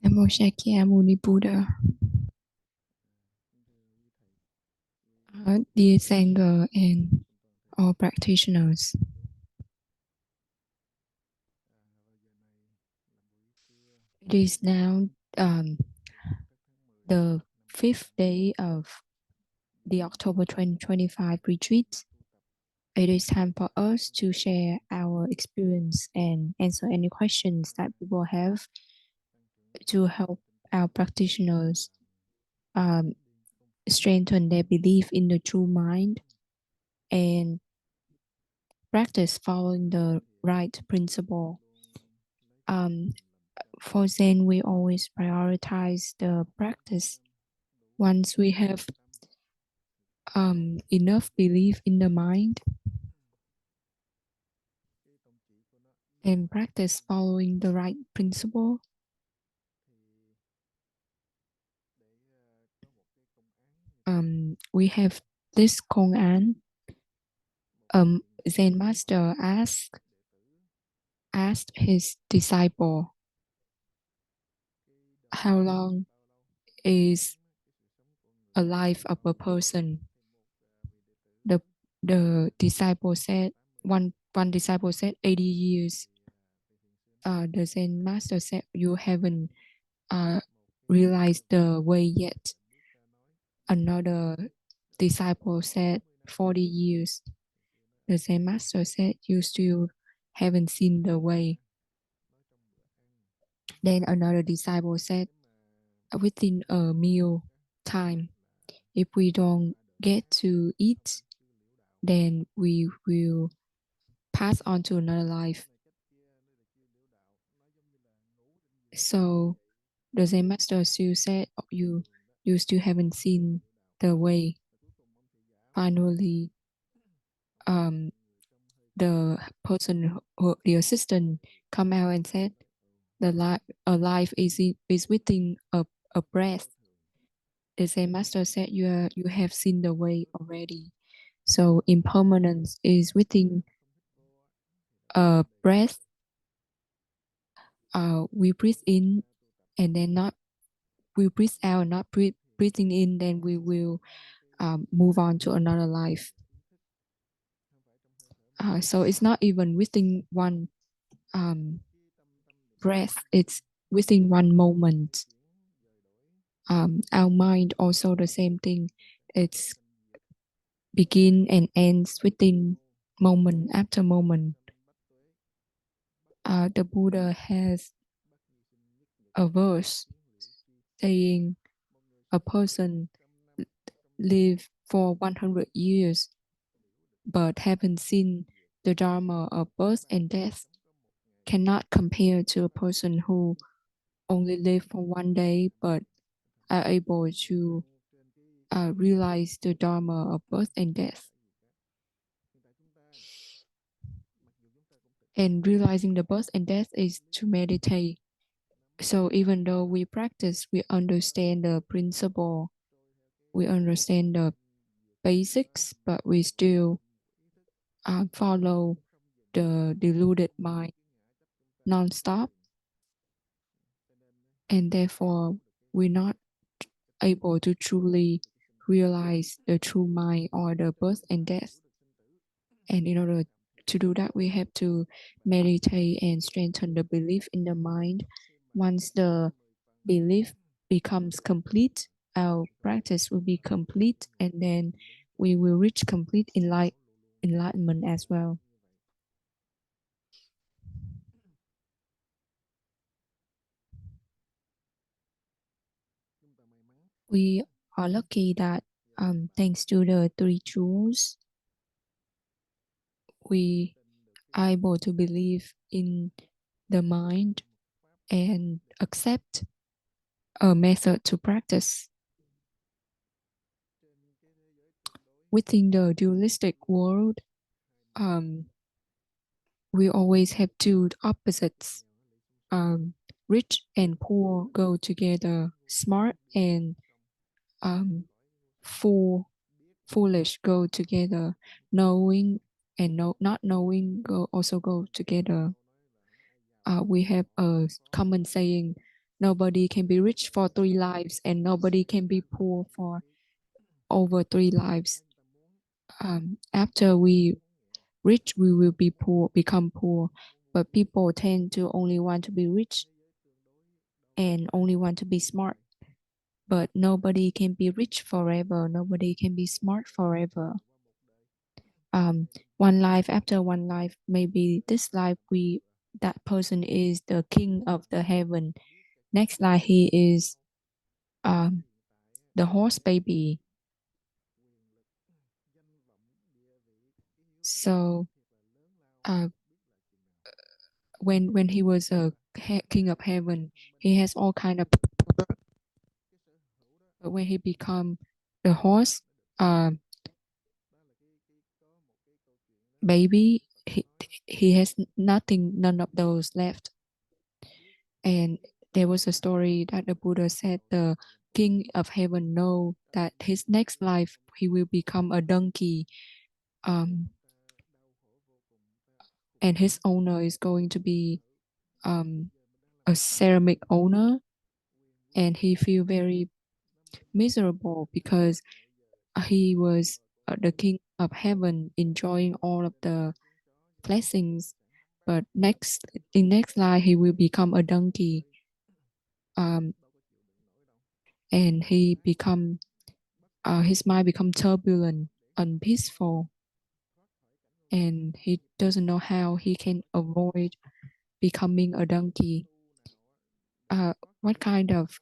Namo Shakyamuni Buddha. Dear Sangha and all practitioners, it is now um, the fifth day of the October 2025 retreat. It is time for us to share our experience and answer any questions that people have to help our practitioners um, strengthen their belief in the true mind and practice following the right principle. For Zen, we always prioritize the practice. Once we have enough belief in the mind and practice following the right principle, we have this Kong Zen master asked his disciple, how long is a life of a person? The the disciple said one disciple said 80 years. The Zen master said, you haven't realized the way yet. Another disciple said 40 years. The Zen master said, you still haven't seen the way. Then another disciple said, within a meal time, if we don't get to eat, then we will pass on to another life. So the Zen master still said, you still haven't seen the way. Finally, the person, the assistant, come out and said, a life is within a breath. The Zen master said, you have seen the way already. So impermanence is within a breath. We breathe in and then not, we breathe out, not breathing in, then we will move on to another life. So it's not even within one breath, it's within one moment. Our mind also the same thing. It's begin and ends within moment after moment. The Buddha has a verse saying a person live for 100 years but haven't seen the Dharma of birth and death cannot compare to a person who only live for one day but are able to realize the Dharma of birth and death. And realizing the birth and death is to meditate. So even though we practice, we understand the principle, we understand the basics, but we still follow the deluded mind non-stop. And therefore, we're not able to truly realize the true mind or the birth and death. And in order to do that, we have to meditate and strengthen the belief in the mind. Once the belief becomes complete, our practice will be complete, and then we will reach complete enlightenment as well. We are lucky that thanks to the three jewels, we are able to believe in the mind and accept a method to practice. Within the dualistic world, we always have two opposites. Rich and poor go together. Smart and foolish go together. Knowing and not knowing also go together. We have a common saying, nobody can be rich for 3 lives, and nobody can be poor for over 3 lives. After we rich, we will be poor, become poor. But people tend to only want to be rich and only want to be smart. But nobody can be rich forever. Nobody can be smart forever. One life after one life, maybe this life that person is the king of the heaven. Next life he is the horse baby. So when he was a king of heaven, he has all kind of power. But when he become the horse baby, he has nothing, none of those left. And there was a story that the Buddha said the king of heaven know that his next life he will become a donkey, and his owner is going to be a ceramic owner, and he feel very miserable because he was the king of heaven, enjoying all of the blessings. But in next life he will become a donkey, and he become his mind become turbulent, unpeaceful, and he doesn't know how he can avoid becoming a donkey. What kind of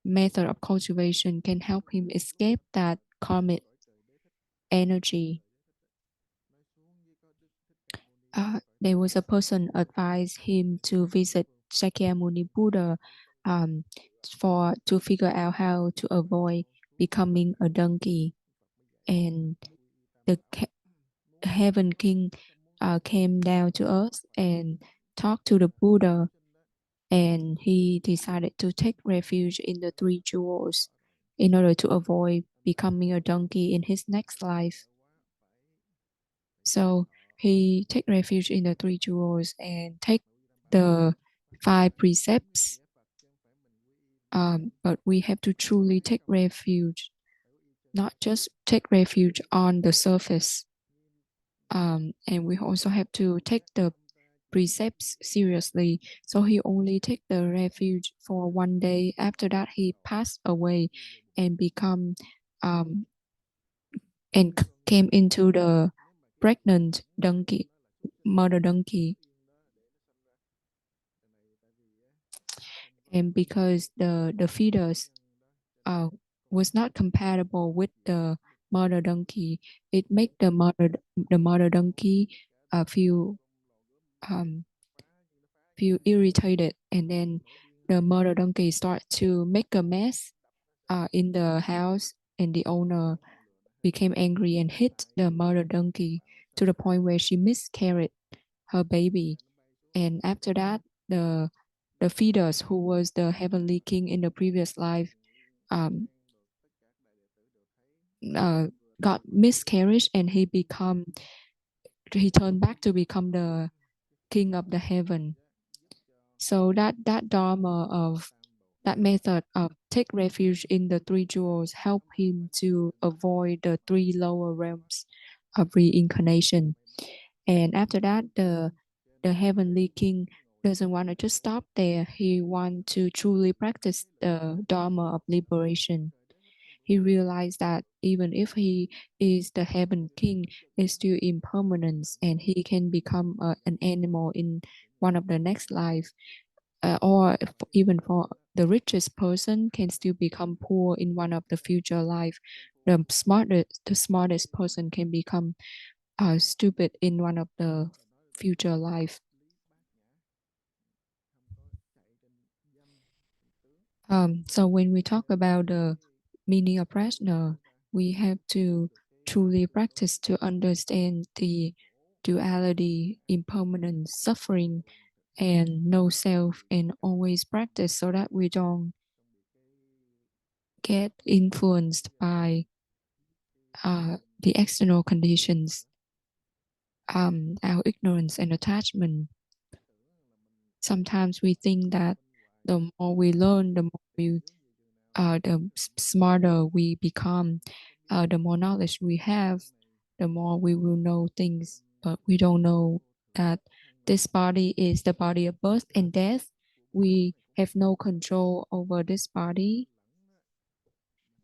method of cultivation can help him escape that karmic energy? There was a person advised him to visit Shakyamuni Buddha to figure out how to avoid becoming a donkey. And the heaven king came down to earth and talked to the Buddha, and he decided to take refuge in the 3 jewels in order to avoid becoming a donkey in his next life. So he take refuge in the 3 jewels and take the 5 precepts. But we have to truly take refuge, not just take refuge on the surface. And we also have to take the precepts seriously. So he only take the refuge for 1 day. After that, he passed away and become and came into the pregnant donkey, mother donkey. And because the fetus was not compatible with the mother donkey, it made the mother donkey feel irritated, and then the mother donkey start to make a mess in the house, and the owner became angry and hit the mother donkey to the point where she miscarried her baby. And after that, the fetus, who was the heavenly king in the previous life, got miscarriage, and he turned back to become the king of the heaven. So that Dharma of that method of take refuge in the 3 jewels help him to avoid the 3 lower realms of reincarnation. And after that, the heavenly king doesn't want to just stop there. He wants to truly practice the Dharma of liberation. He realized that even if he is the heaven king, it's still impermanence, and he can become an animal in one of the next life, or even for the richest person can still become poor in one of the future life. The smartest person can become stupid in one of the future life. So when we talk about the meaning of prajna, we have to truly practice to understand the duality, impermanence, suffering, and no self, and always practice so that we don't get influenced by the external conditions, our ignorance and attachment. Sometimes we think that The more we learn, the smarter we become. The more knowledge we have, the more we will know things. But we don't know that this body is the body of birth and death. We have no control over this body.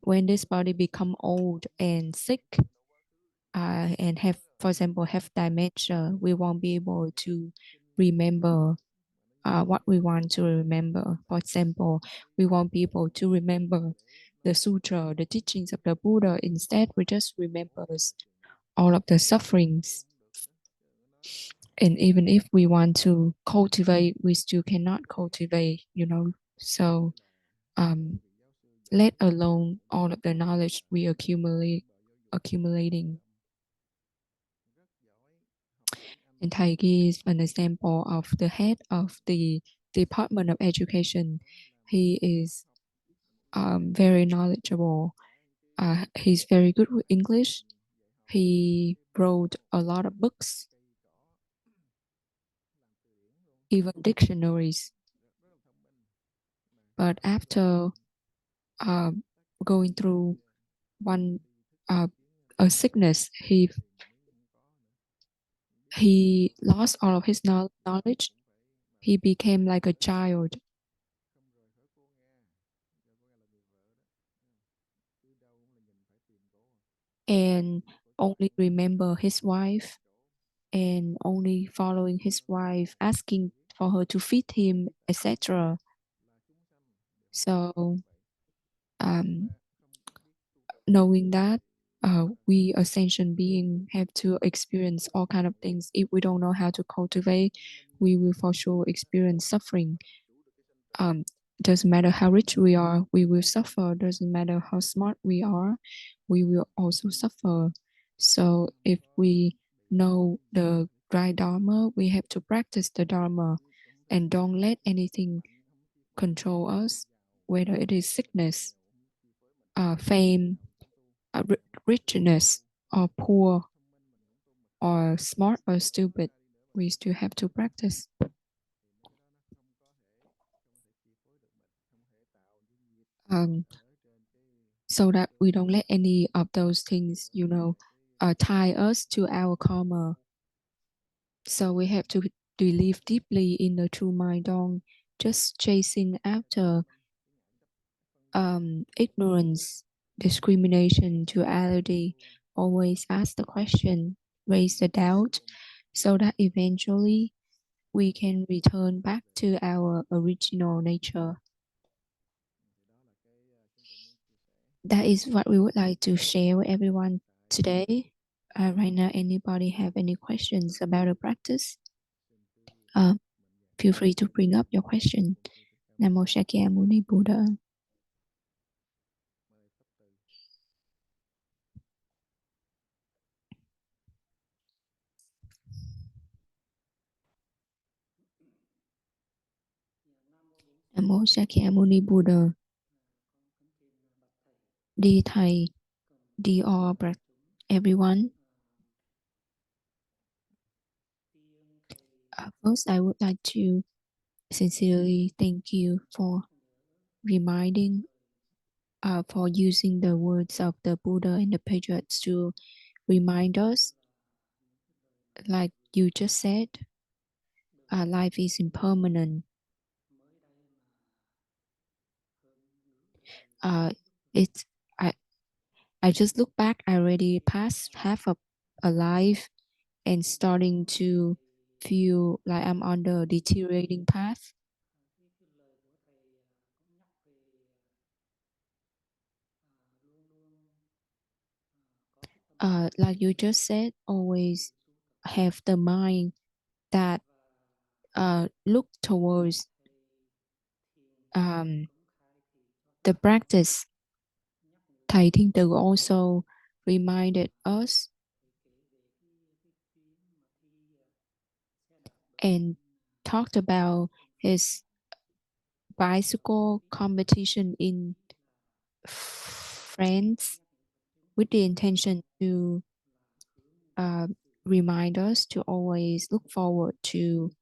When this body become old and sick, and have, for example, have dementia, we won't be able to remember what we want to remember. For example, we won't be able to remember the sutra, the teachings of the Buddha. Instead, we just remember all of the sufferings. And even if we want to cultivate, we still cannot cultivate, So let alone all of the knowledge we accumulating. And thầy gives an example of the head of the Department of Education. He is very knowledgeable. He's very good with English. He wrote a lot of books, even dictionaries. But after going through one a sickness, he lost all of his knowledge. He became like a child and only remember his wife and only following his wife, asking for her to feed him, etc. So, knowing that we as sentient being have to experience all kind of things. If we don't know how to cultivate, we will for sure experience suffering. Doesn't matter how rich we are, we will suffer. Doesn't matter how smart we are, we will also suffer. So if we know the right Dharma, we have to practice the Dharma and don't let anything control us, whether it is sickness, fame, richness, or poor, or smart or stupid. We still have to practice. So that we don't let any of those things, tie us to our karma. So we have to believe deeply in the true mind, don't just chasing after ignorance, discrimination, duality. Always ask the question, raise the doubt, so that eventually we can return back to our original nature. That is what we would like to share with everyone today. Right now, anybody have any questions about the practice? Feel free to bring up your question. Namo Shakyamuni Buddha. Namo Shakyamuni Buddha. Dear Thầy, dear all everyone. First, I would like to sincerely thank you for reminding, for using the words of the Buddha and the patriots to remind us, like you just said, life is impermanent. It's I just look back. I already passed half of a life and starting to feel like I'm on the deteriorating path. Like you just said, always have the mind that look towards the practice. Thầy Thiền Từ also reminded us and talked about his bicycle competition in France with the intention to remind us to always look forward to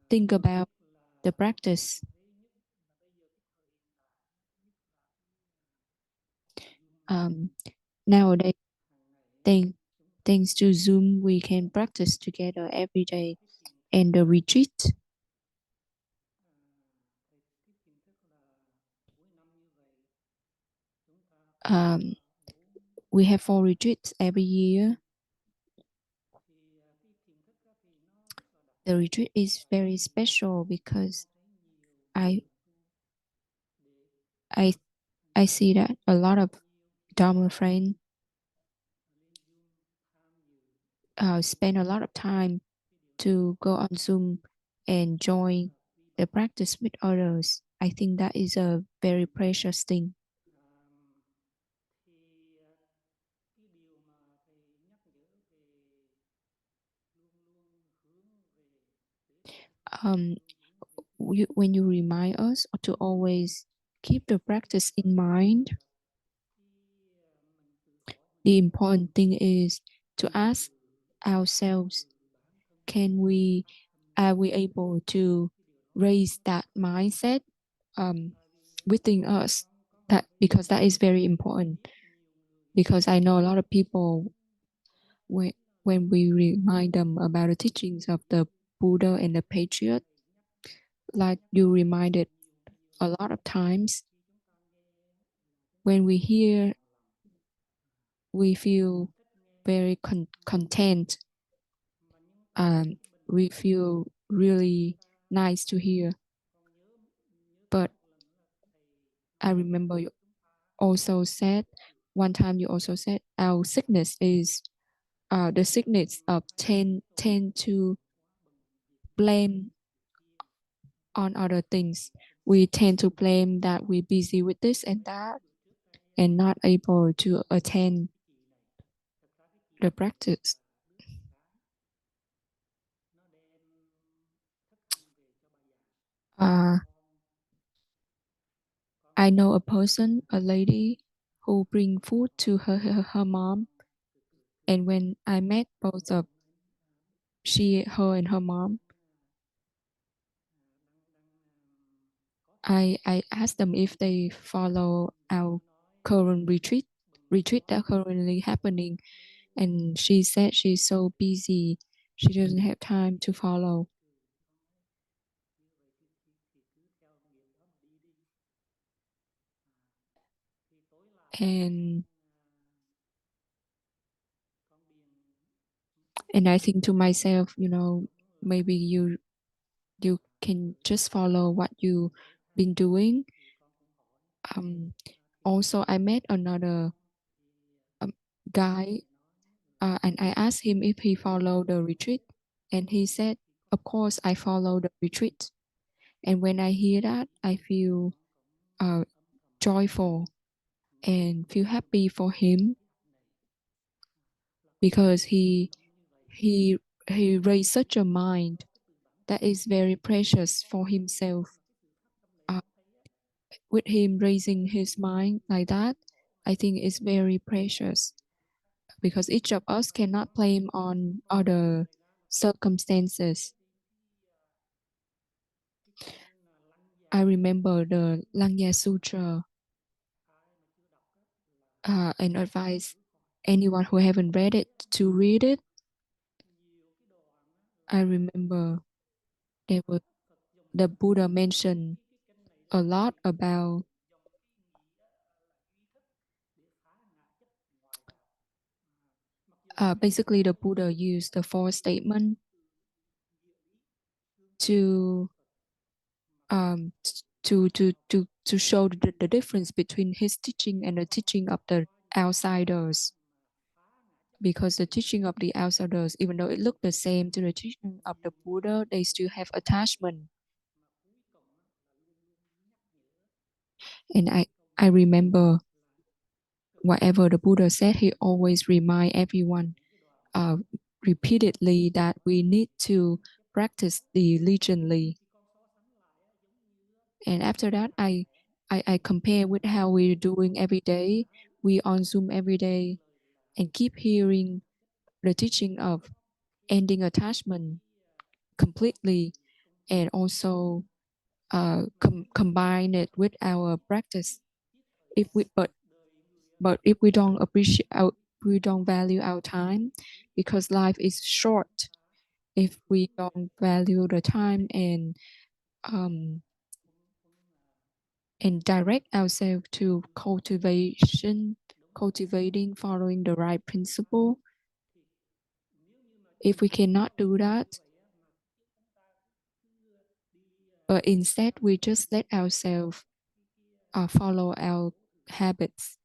think about the practice. Nowadays, thanks to Zoom, we can practice together every day. And the retreat, we have 4 retreats every year. The retreat is very special because I see that a lot of Dharma friends spend a lot of time to go on Zoom and join the practice with others. I think that is a very precious thing. Um, when you remind us to always keep the practice in mind, the important thing is to ask ourselves, are we able to raise that mindset within us? That because that is very important. Because I know a lot of people, when we remind them about the teachings of the Buddha and the Patriot, like you reminded a lot of times, when we hear, we feel very content. We feel really nice to hear. But I remember you also said, one time you also said, our sickness is the sickness of tend to blame on other things. We tend to blame that we're busy with this and that and not able to attend the practice. I know a person, a lady, who bring food to her mom. And when I met both of her and her mom, I asked them if they follow our current retreat that currently happening. And she said she's so busy, she doesn't have time to follow. And I think to myself, maybe you can just follow what you've been doing. Also, I met another guy, and I asked him if he followed the retreat, and he said, "Of course, I follow the retreat." And when I hear that, I feel joyful and feel happy for him because he raised such a mind that is very precious for himself. With him raising his mind like that, I think it's very precious because each of us cannot blame on other circumstances. I remember the Lanya Sutra and advise anyone who haven't read it to read it. I remember the Buddha mentioned a lot about basically the Buddha used the 4 statement to show the difference between his teaching and the teaching of the outsiders. Because the teaching of the outsiders, even though it looked the same to the teaching of the Buddha, they still have attachment. And I remember whatever the Buddha said, he always remind everyone uh, repeatedly that we need to practice diligently. And after that, I compare with how we're doing every day. We on Zoom every day and keep hearing the teaching of ending attachment completely, and also combine it with our practice. If we but but if we don't appreciate we don't value our time, because life is short. If we don't value the time and direct ourselves to cultivating, following the right principle, if we cannot do that, but instead we just let ourselves follow our habits,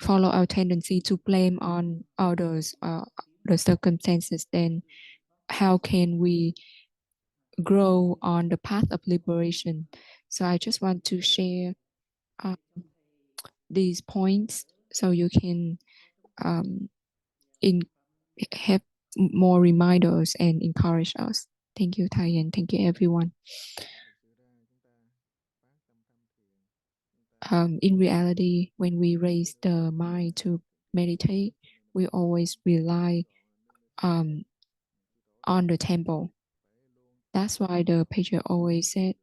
follow our tendency to blame on others, the circumstances, then how can we grow on the path of liberation? So I just want to share these points so you can have more reminders and encourage us. Thank you, Thầy, and thank you, everyone. In reality, when we raise the mind to meditate, we always rely on the temple. That's why the patriarch always said,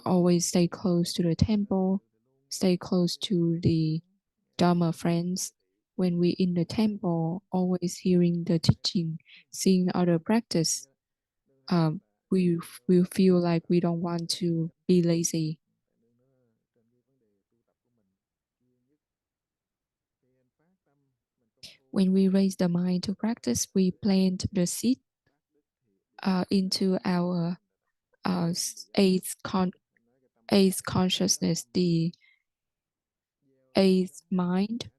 always stay close to the temple, stay close to the Dharma friends. When we in the temple, always hearing the teaching, seeing other practice, we will feel like we don't want to be lazy. When we raise the mind to practice, we plant the seed into our eighth consciousness, the eighth mind.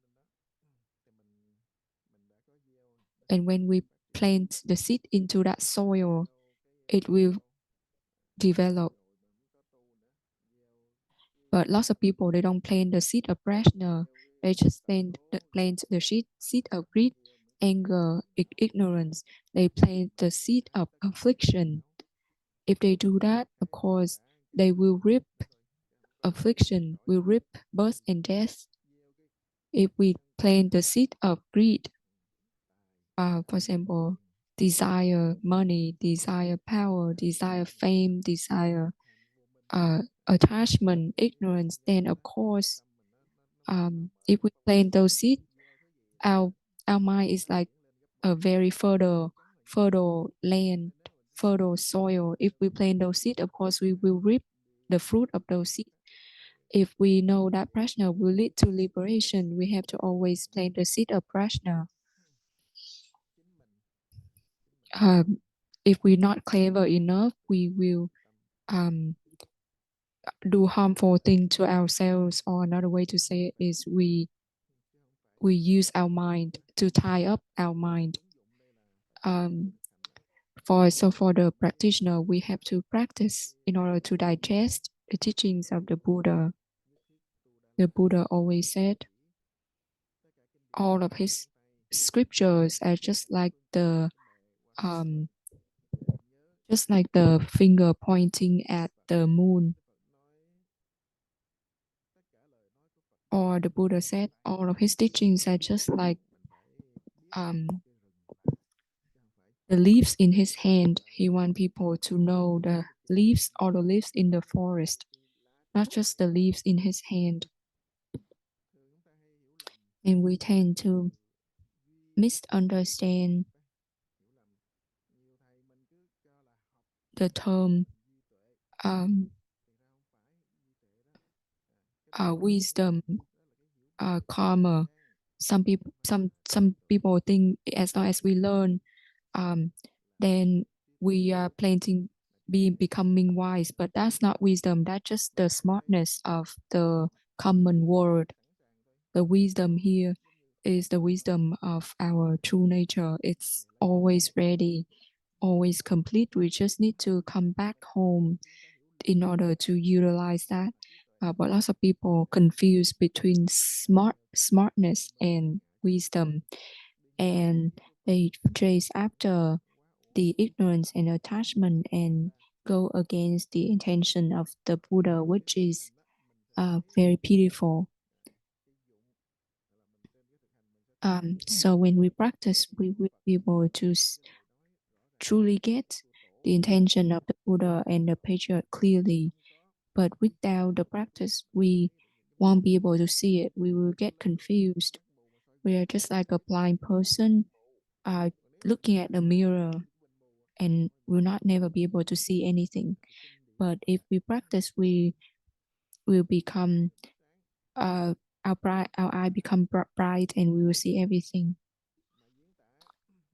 And when we plant the seed into that soil, it will develop. But lots of people, they don't plant the seed of prajna. They just plant the seed of greed, anger, ignorance. They plant the seed of affliction. If they do that, of course, they will reap affliction, will reap birth and death. If we plant the seed of greed, for example, desire money, desire power, desire fame, desire attachment, ignorance, then of course, if we plant those seeds, our mind is like a very fertile land, fertile soil. If we plant those seeds, of course, we will reap the fruit of those seeds. If we know that prajna will lead to liberation, we have to always plant the seed of prajna. If we're not clever enough, we will do harmful things to ourselves, or another way to say it is we use our mind to tie up our mind. For the practitioner, we have to practice in order to digest the teachings of the Buddha. The Buddha always said, all of his scriptures are just like the finger pointing at the moon. Or the Buddha said, all of his teachings are just like the leaves in his hand. He wants people to know the leaves, or the leaves in the forest, not just the leaves in his hand. And we tend to misunderstand the term wisdom, karma. Some people think as long as we learn, then we are becoming wise. But that's not wisdom. That's just the smartness of the common word. The wisdom here is the wisdom of our true nature. It's always ready, always complete. We just need to come back home in order to utilize that. But lots of people confuse between smartness and wisdom, and they chase after the ignorance and attachment and go against the intention of the Buddha, which is very pitiful. So when we practice, we will be able to truly get the intention of the Buddha and the patriarch clearly. But without the practice, we won't be able to see it. We will get confused. We are just like a blind person looking at the mirror, and will not never be able to see anything. But if we practice, we will become our eye become bright, and we will see everything.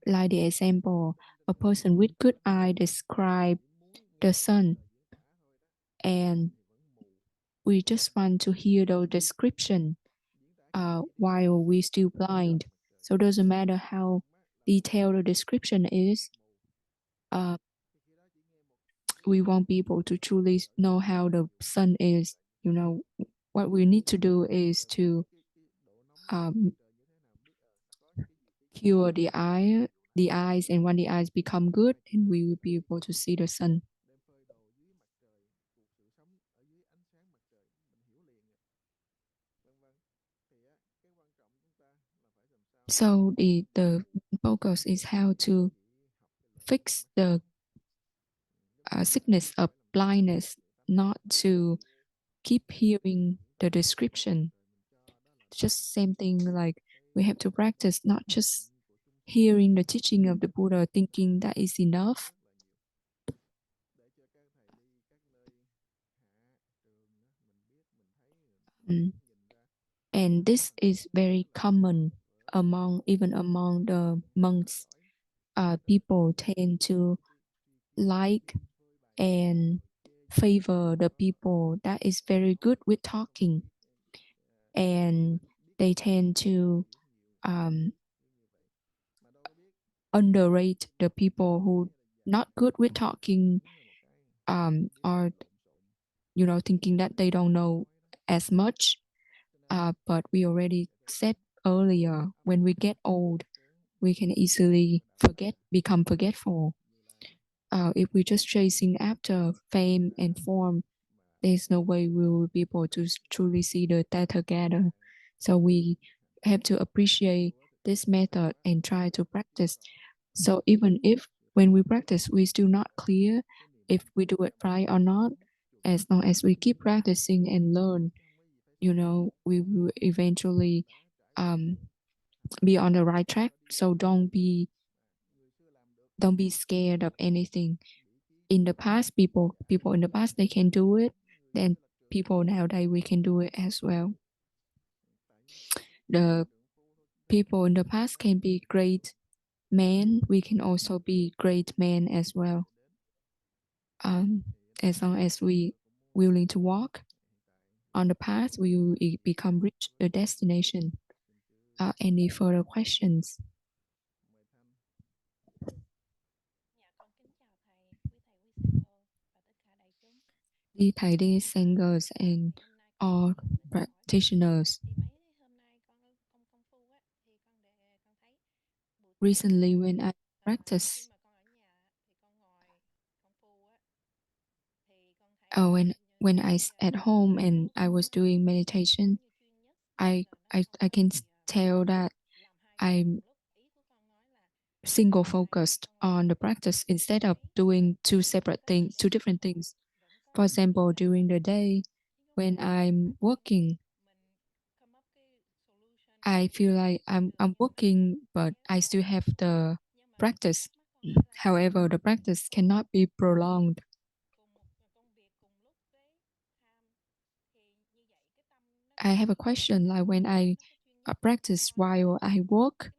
Like the example, a person with good eye describe the sun, and we just want to hear the description while we still blind. So it doesn't matter how detailed the description is, uh, we won't be able to truly know how the sun is. You know, what we need to do is to cure the eyes, and when the eyes become good, then we will be able to see the sun. So the focus is how to fix the sickness of blindness, not to keep hearing the description. Just same thing, like we have to practice not just hearing the teaching of the Buddha, thinking that is enough. And this is very common even among the monks. People tend to like and favor the people that is very good with talking, and they tend to underrate the people who not good with talking, or thinking that they don't know as much. But we already said earlier, when we get old, we can easily become forgetful. If we're just chasing after fame and form, there's no way we will be able to truly see the data gather. So we have to appreciate this method and try to practice. So even if when we practice, we're still not clear if we do it right or not, as long as we keep practicing and learn, we will eventually be on the right track. So don't be scared of anything. In the past, people in the past, they can do it, then people nowadays, we can do it as well. The people in the past can be great men, we can also be great men as well. As long as we willing to walk on the path, we will become reach the destination. Any further questions? Đi thầy, đi singers and all practitioners. Recently, when I practice, when I at home and I was doing meditation, I can tell that I'm single focused on the practice instead of doing two different things. For example, during the day, when I'm working, I feel like I'm working, but I still have the practice. However, the practice cannot be prolonged. I have a question, like when I practice while I work,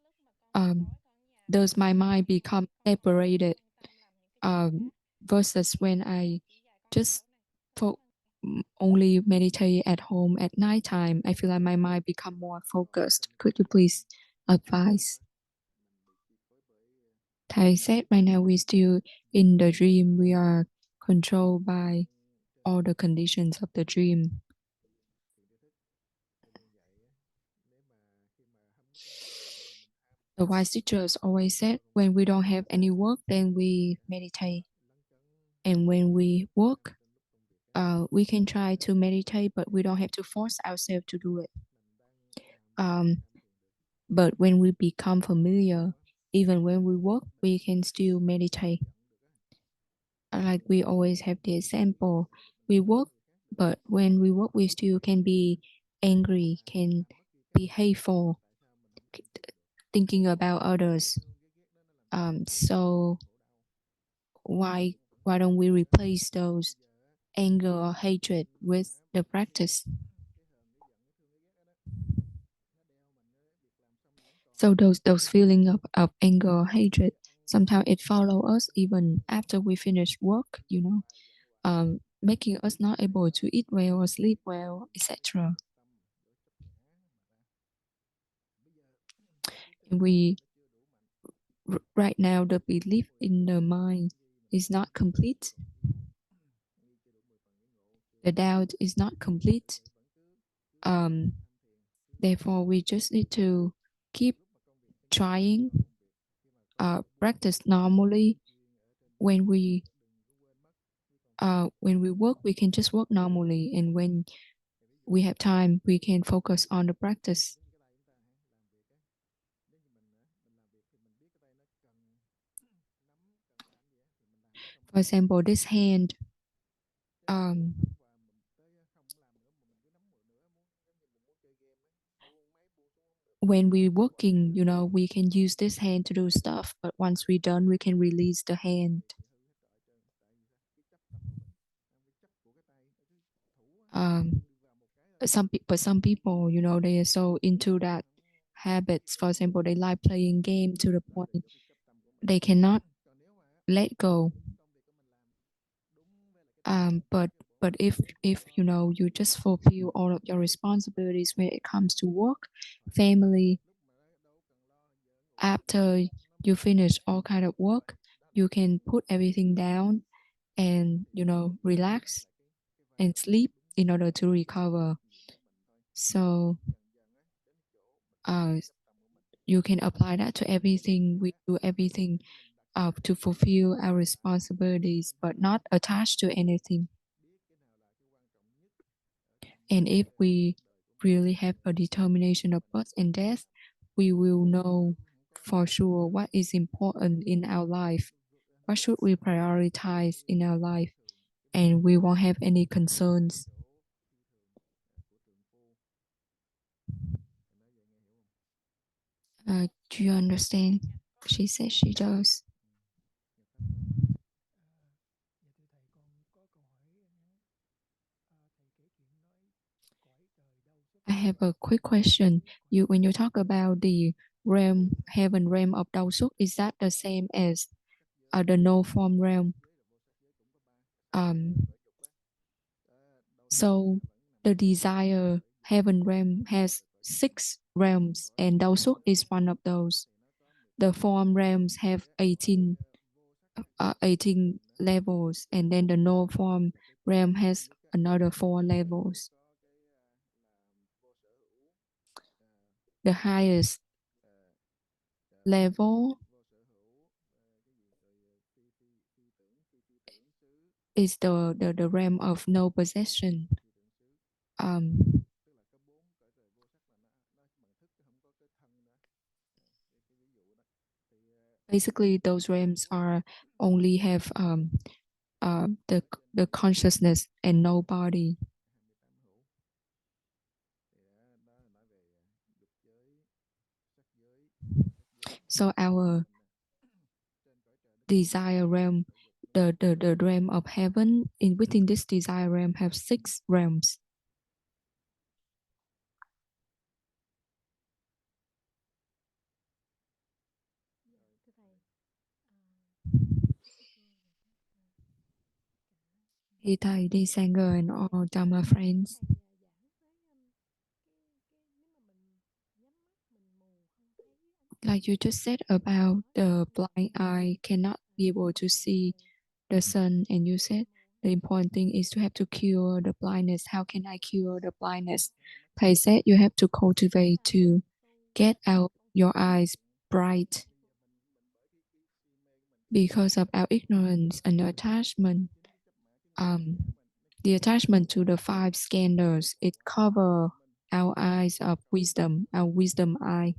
does my mind become separated, versus when I just only meditate at home at nighttime? I feel like my mind become more focused. Could you please advise? Thầy said right now we're still in the dream. We are controlled by all the conditions of the dream. The wise teachers always said when we don't have any work, then we meditate. And when we work, we can try to meditate, but we don't have to force ourselves to do it. But when we become familiar, even when we work, we can still meditate. Like we always have the example, we work, but when we work, we still can be angry, can be hateful, thinking about others. So why don't we replace those anger or hatred with the practice? So those feeling of anger or hatred, sometimes it follow us even after we finish work, making us not able to eat well or sleep well, etc. And right now, the belief in the mind is not complete. The doubt is not complete. Therefore, we just need to keep trying, practice normally. When we work, we can just work normally, and when we have time, we can focus on the practice. For example, this hand, when we're working, we can use this hand to do stuff, but once we're done, we can release the hand. Some people, they are so into that habits. For example, they like playing game to the point they cannot let go. But if you just fulfill all of your responsibilities when it comes to work, family, after you finish all kind of work, you can put everything down and relax and sleep in order to recover. So you can apply that to everything. We do everything to fulfill our responsibilities, but not attached to anything. And if we really have a determination of birth and death, we will know for sure what is important in our life, what should we prioritize in our life, and we won't have any concerns. Do you understand? She says she does. I have a quick question. When you talk about the realm, heaven realm of Dao Suk, is that the same as the no form realm? So the desire heaven realm has 6 realms, and Dao Suk is one of those. The form realms have 18 levels, and then the no form realm has another 4 levels. The highest level is the realm of no possession. Basically, those realms are only have the consciousness and no body. So our desire realm, the realm of heaven, within this desire realm have 6 realms. Thầy đi sang and all Dharma friends. Like you just said about the blind eye cannot be able to see the sun, and you said the important thing is to have to cure the blindness. How can I cure the blindness? Thầy said you have to cultivate to get out your eyes bright. Because of our ignorance and attachment, the attachment to the 5 skandhas, it cover our eyes of wisdom, our wisdom eye.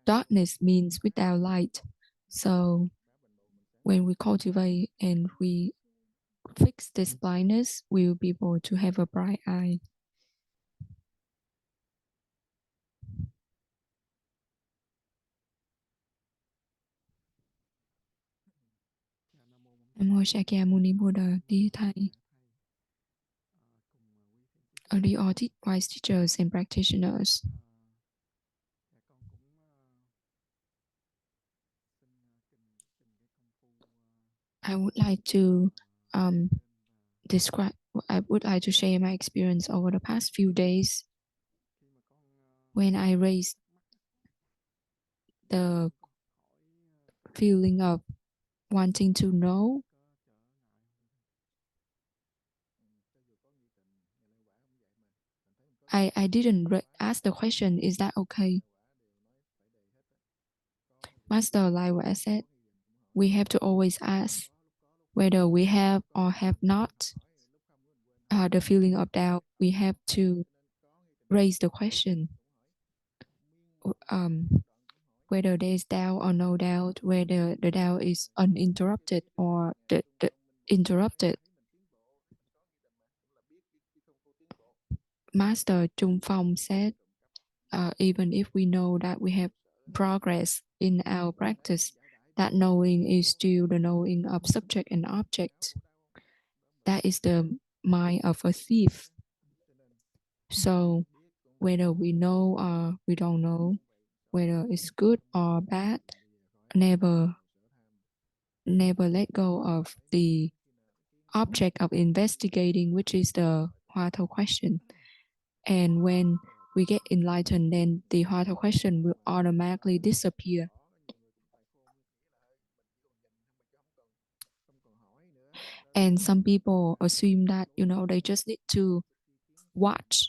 Darkness means without light. So when we cultivate and we fix this blindness, we will be able to have a bright eye. Namo Shakyamuni Buddha, dear Thầy, early all wise teachers and practitioners. I would like to I would like to share my experience over the past few days when I raised the feeling of wanting to know. I didn't ask the question, is that okay? Master Lai Wei said, we have to always ask whether we have or have not the feeling of doubt. We have to raise the question. Whether there is doubt or no doubt, whether the doubt is uninterrupted or the interrupted. Master Trung Phong said, even if we know that we have progress in our practice, that knowing is still the knowing of subject and object. That is the mind of a thief. So whether we know or we don't know, whether it's good or bad, never let go of the object of investigating, which is the hautou question. And when we get enlightened, then the hautou question will automatically disappear. And some people assume that, they just need to watch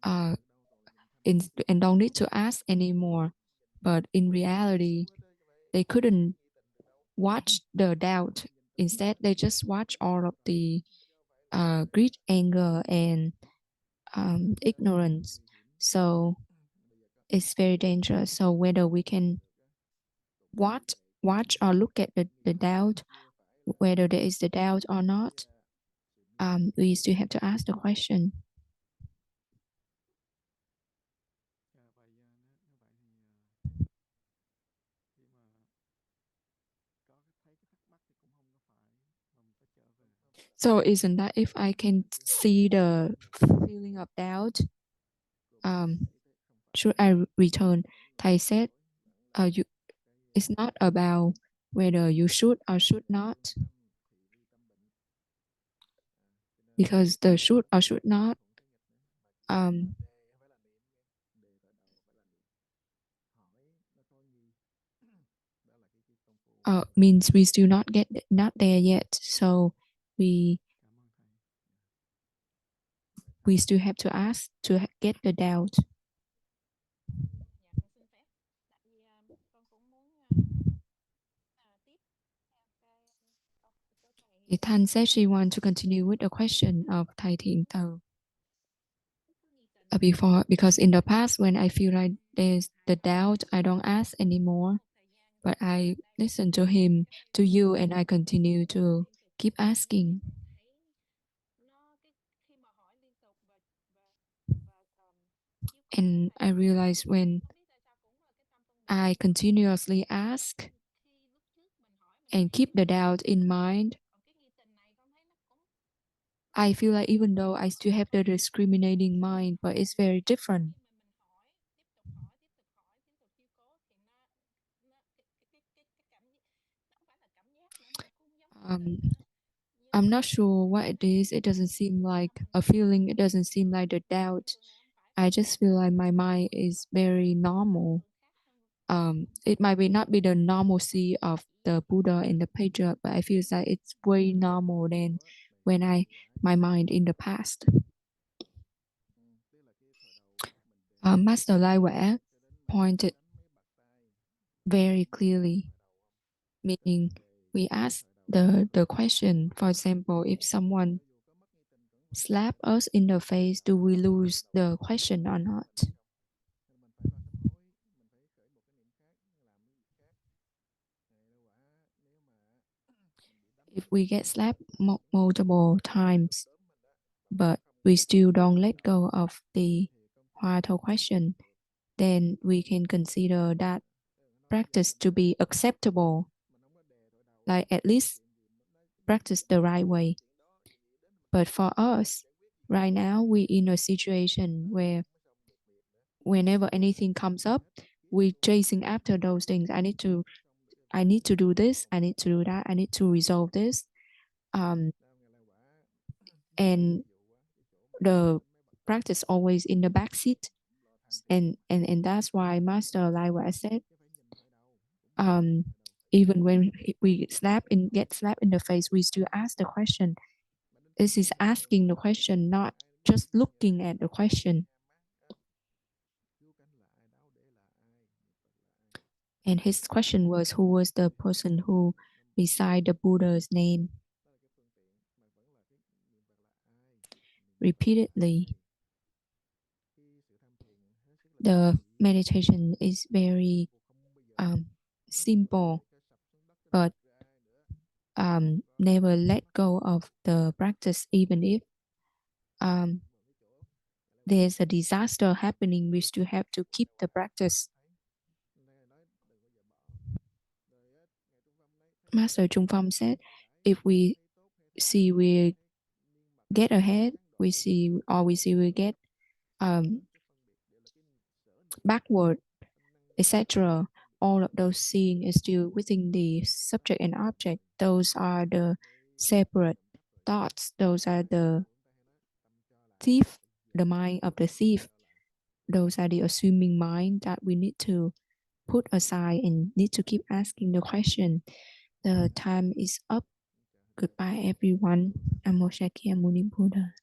and don't need to ask anymore. But in reality, they couldn't watch the doubt. Instead, they just watch all of the greed, anger, and ignorance. So it's very dangerous. So whether we can watch or look at the doubt, whether there is the doubt or not, we still have to ask the question. So isn't that if I can see the feeling of doubt, should I return? Thầy said, it's not about whether you should or should not, because the should or should not means we still not there yet. So we still have to ask to get the doubt. Thanh said she wants to continue with the question of Thầy Thiện Từ. Before, because in the past, when I feel like there's the doubt, I don't ask anymore. But I listen to him, to you, and I continue to keep asking. And I realize when I continuously ask and keep the doubt in mind, I feel like even though I still have the discriminating mind, but it's very different. I'm not sure what it is. It doesn't seem like a feeling. It doesn't seem like the doubt. I just feel like my mind is very normal. It might not be the normalcy of the Buddha and the patriarch, but I feel like it's way normal than when my mind in the past. Master Lai Wei pointed very clearly, meaning we ask the question, for example, if someone slap us in the face, do we lose the question or not? If we get slapped multiple times, but we still don't let go of the hautou question, then we can consider that practice to be acceptable, like at least practice the right way. But for us, right now, we're in a situation where whenever anything comes up, we're chasing after those things. I need to do this, I need to do that, I need to resolve this. And the practice always in the back seat. And that's why Master, like what I said, even when we get slapped in the face, we still ask the question. This is asking the question, not just looking at the question. And his question was, who was the person who beside the Buddha's name? Repeatedly. The meditation is very simple, but never let go of the practice, even if there's a disaster happening, we still have to keep the practice. Master Trung Phong said, if we see we get ahead, we see we get backward, etc. All of those seeing is still within the subject and object. Those are the separate thoughts. Those are the thief, the mind of the thief. Those are the assuming mind that we need to put aside and need to keep asking the question. The time is up. Goodbye, everyone. Namo Shakya Muni Buddha.